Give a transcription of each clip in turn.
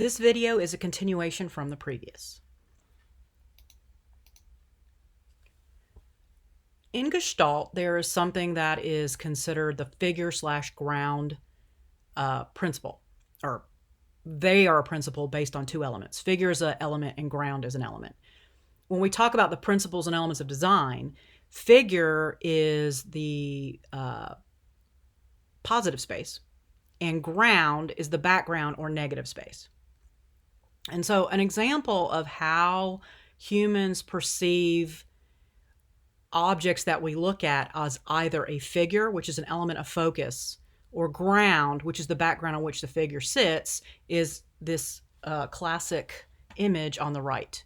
This video is a continuation from the previous. In Gestalt, there is something that is considered the figure/ground principle, or they are a principle based on two elements. Figure is an element and ground is an element. When we talk about the principles and elements of design, figure is the positive space, and ground is the background or negative space. And so an example of how humans perceive objects that we look at as either a figure, which is an element of focus, or ground, which is the background on which the figure sits, is this classic image on the right.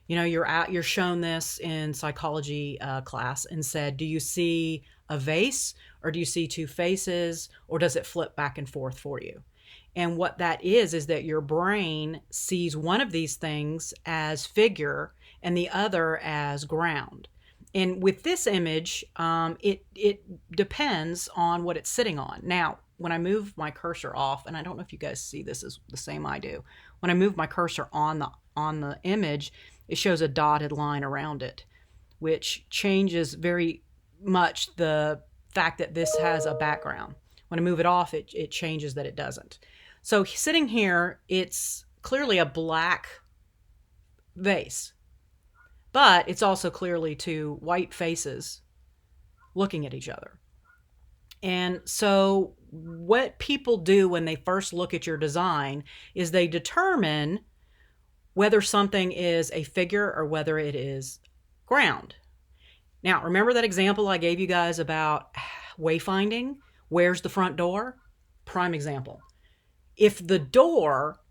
You know, you're shown this in psychology class and said, do you see a vase, or do you see two faces, or does it flip back and forth for you? And what that is that your brain sees one of these things as figure and the other as ground. And with this image, it depends on what it's sitting on. Now, when I move my cursor off, and I don't know if you guys see this is the same I do. When I move my cursor on the image, it shows a dotted line around it, which changes very much the fact that this has a background. When I move it off, it changes that it doesn't. So sitting here, it's clearly a black vase, but it's also clearly two white faces looking at each other. And so what people do when they first look at your design is they determine whether something is a figure or whether it is ground. Now, remember that example I gave you guys about wayfinding? Where's the front door? Prime example. If the door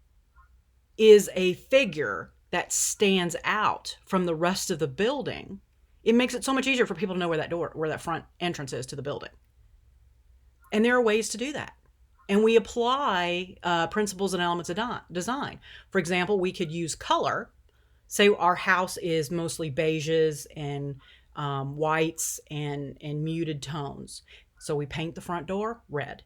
is a figure that stands out from the rest of the building, it makes it so much easier for people to know where that front entrance is to the building. And there are ways to do that. And we apply principles and elements of design. For example, we could use color. Say our house is mostly beiges and whites and muted tones. So we paint the front door red.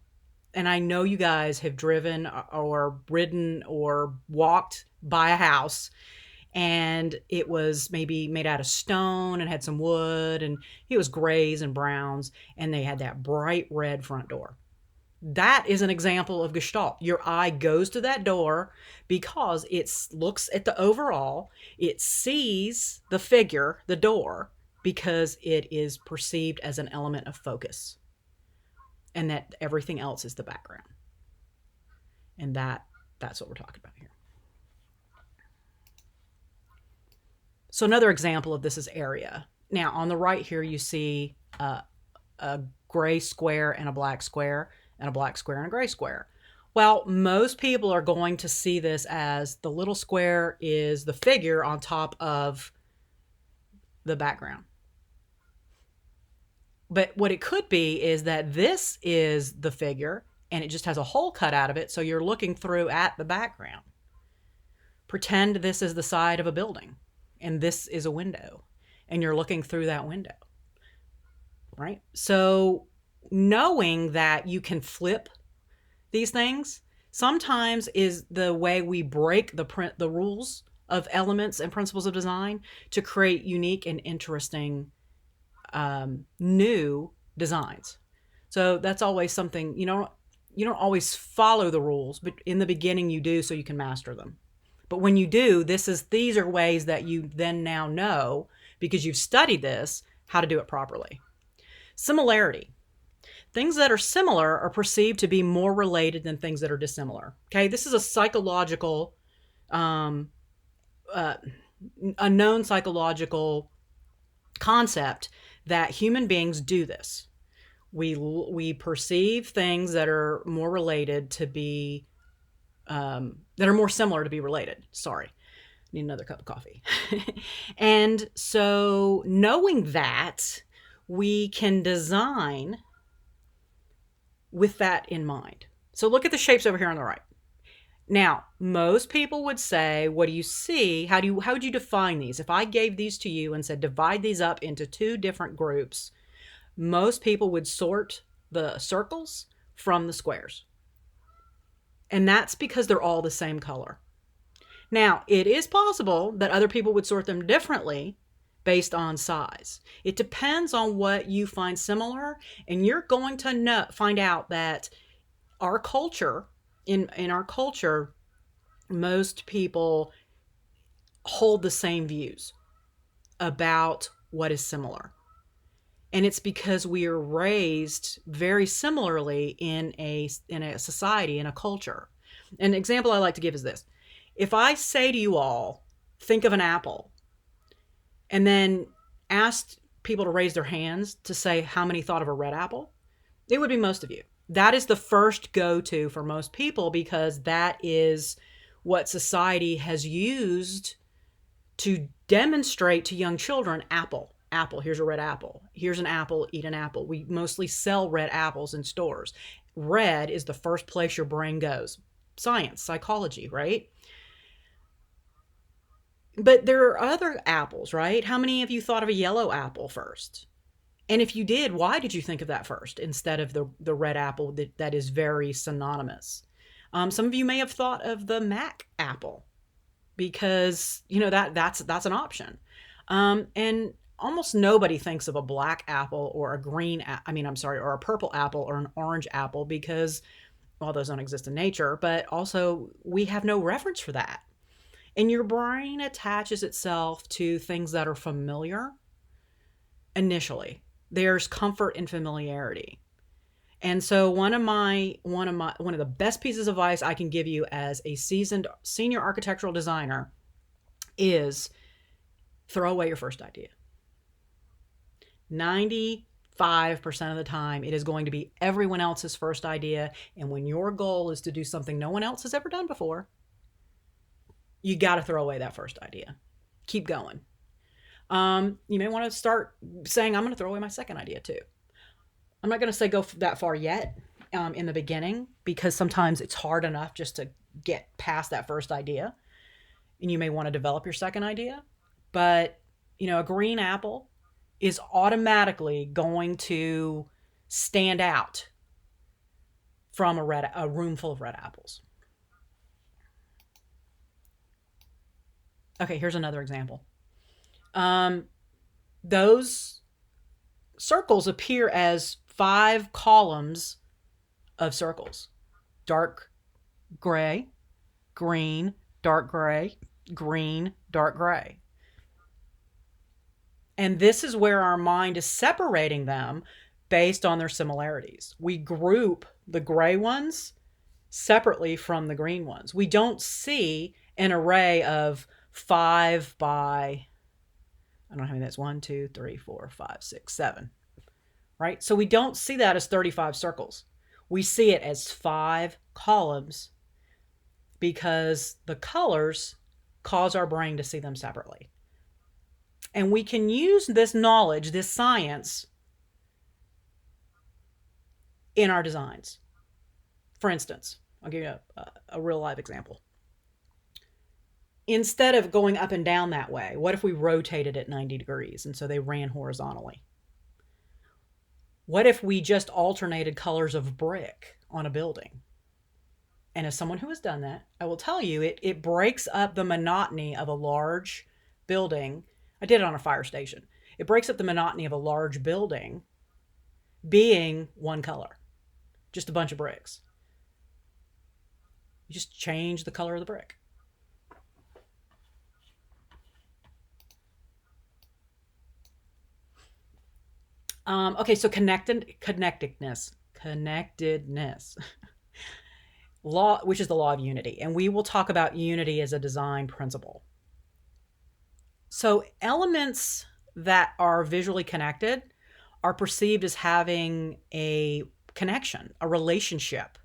And I know you guys have driven or ridden or walked by a house and it was maybe made out of stone and had some wood and it was grays and browns and they had that bright red front door. That is an example of Gestalt. Your eye goes to that door because it looks at the overall, it sees the figure, the door, because it is perceived as an element of focus. And that everything else is the background. And that's what we're talking about here. So another example of this is area. Now on the right here you see a gray square and a black square, and a black square and a gray square. Well, most people are going to see this as the little square is the figure on top of the background. But what it could be is that this is the figure and it just has a hole cut out of it, so you're looking through at the background. Pretend this is the side of a building and this is a window and you're looking through that window, right? So knowing that you can flip these things sometimes is the way we break the rules of elements and principles of design to create unique and interesting new designs. So that's always something, you don't always follow the rules, but in the beginning you do so you can master them. But when you do, these are ways that you then now know, because you've studied this, how to do it properly. Similarity. Things that are similar are perceived to be more related than things that are dissimilar. Okay, this is a psychological, a known psychological concept that human beings do this. We perceive things that are more related to be, that are more similar to be related. Sorry, need another cup of coffee. And so knowing that, we can design with that in mind. So look at the shapes over here on the right. Now, most people would say, what do you see? How would you define these? If I gave these to you and said, divide these up into two different groups, most people would sort the circles from the squares. And that's because they're all the same color. Now, it is possible that other people would sort them differently based on size. It depends on what you find similar, and you're going to find out that our culture, in our culture, most people hold the same views about what is similar. And it's because we are raised very similarly in a society, in a culture. An example I like to give is this. If I say to you all, think of an apple, and then asked people to raise their hands to say how many thought of a red apple, it would be most of you. That is the first go-to for most people because that is what society has used to demonstrate to young children. Apple, here's a red apple. Here's an apple, eat an apple. We mostly sell red apples in stores. Red is the first place your brain goes. Science, psychology, right? But there are other apples, right? How many of you thought of a yellow apple first? And if you did, why did you think of that first instead of the red apple that is very synonymous? Some of you may have thought of the Mac apple because that's an option. And almost nobody thinks of a black apple or a or a purple apple or an orange apple because, well, those don't exist in nature, but also we have no reference for that. And your brain attaches itself to things that are familiar initially. There's comfort in familiarity. And so one of the best pieces of advice I can give you as a seasoned senior architectural designer is throw away your first idea. 95% of the time, it is going to be everyone else's first idea. And when your goal is to do something no one else has ever done before, you got to throw away that first idea. Keep going. You may want to start saying, I'm going to throw away my second idea too. I'm not going to say go that far yet in the beginning because sometimes it's hard enough just to get past that first idea. And you may want to develop your second idea. But, a green apple is automatically going to stand out from a room full of red apples. Okay, here's another example. Those circles appear as 5 columns of circles. Dark gray, green, dark gray, green, dark gray. And this is where our mind is separating them based on their similarities. We group the gray ones separately from the green ones. We don't see an array of 5 by, I don't know how many that's 1, 2, 3, 4, 5, 6, 7, right? So we don't see that as 35 circles. We see it as 5 columns because the colors cause our brain to see them separately. And we can use this knowledge, this science, in our designs. For instance, I'll give you a real live example. Instead of going up and down that way, what if we rotated it 90 degrees and so they ran horizontally? What if we just alternated colors of brick on a building? And as someone who has done that, I will tell you it breaks up the monotony of a large building. I did it on a fire station. It breaks up the monotony of a large building being one color, just a bunch of bricks. You just change the color of the brick. Okay, so connectedness, law, which is the law of unity, and we will talk about unity as a design principle. So elements that are visually connected are perceived as having a connection, a relationship,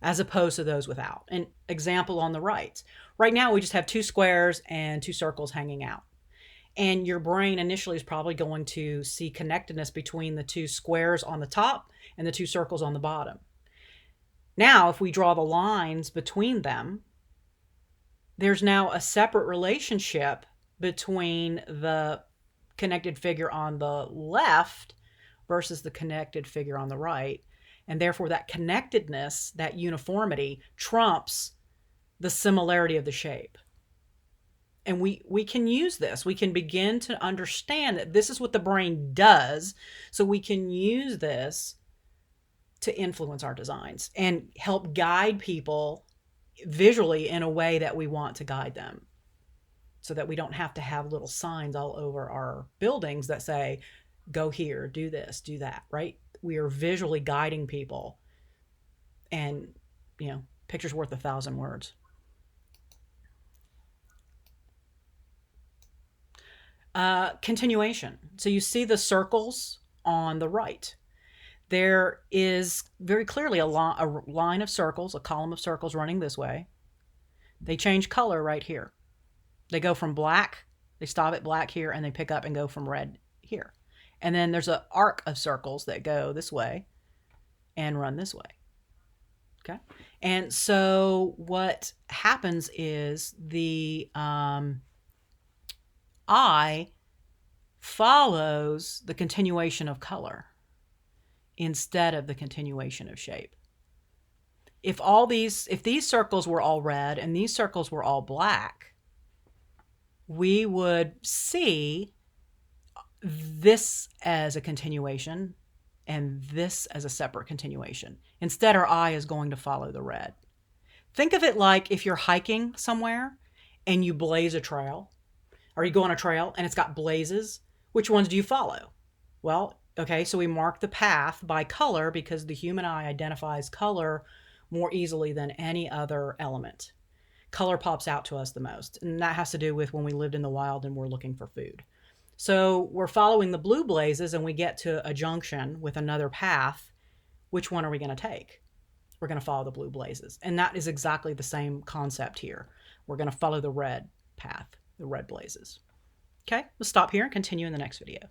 as opposed to those without. An example on the right. Right now, we just have 2 squares and 2 circles hanging out. And your brain initially is probably going to see connectedness between the 2 squares on the top and the 2 circles on the bottom. Now, if we draw the lines between them, there's now a separate relationship between the connected figure on the left versus the connected figure on the right. And therefore, that connectedness, that uniformity, trumps the similarity of the shape. And we can use this. We can begin to understand that this is what the brain does. So we can use this to influence our designs and help guide people visually in a way that we want to guide them, so that we don't have to have little signs all over our buildings that say, go here, do this, do that, right? We are visually guiding people, and, picture's worth 1,000 words. Continuation. So you see the circles on the right. There is very clearly a line of circles, a column of circles running this way. They change color right here. They go from black, they stop at black here, and they pick up and go from red here. And then there's an arc of circles that go this way and run this way. Okay. And so what happens is the eye follows the continuation of color instead of the continuation of shape. If these circles were all red and these circles were all black, we would see this as a continuation and this as a separate continuation. Instead, our eye is going to follow the red. Think of it like if you're hiking somewhere and you blaze a trail, or you go on a trail and it's got blazes. Which ones do you follow? Well, okay, so we mark the path by color because the human eye identifies color more easily than any other element. Color pops out to us the most, and that has to do with when we lived in the wild and we're looking for food. So we're following the blue blazes and we get to a junction with another path. Which one are we going to take? We're going to follow the blue blazes. And that is exactly the same concept here. We're going to follow the red path, the red blazes. Okay, we'll stop here and continue in the next video.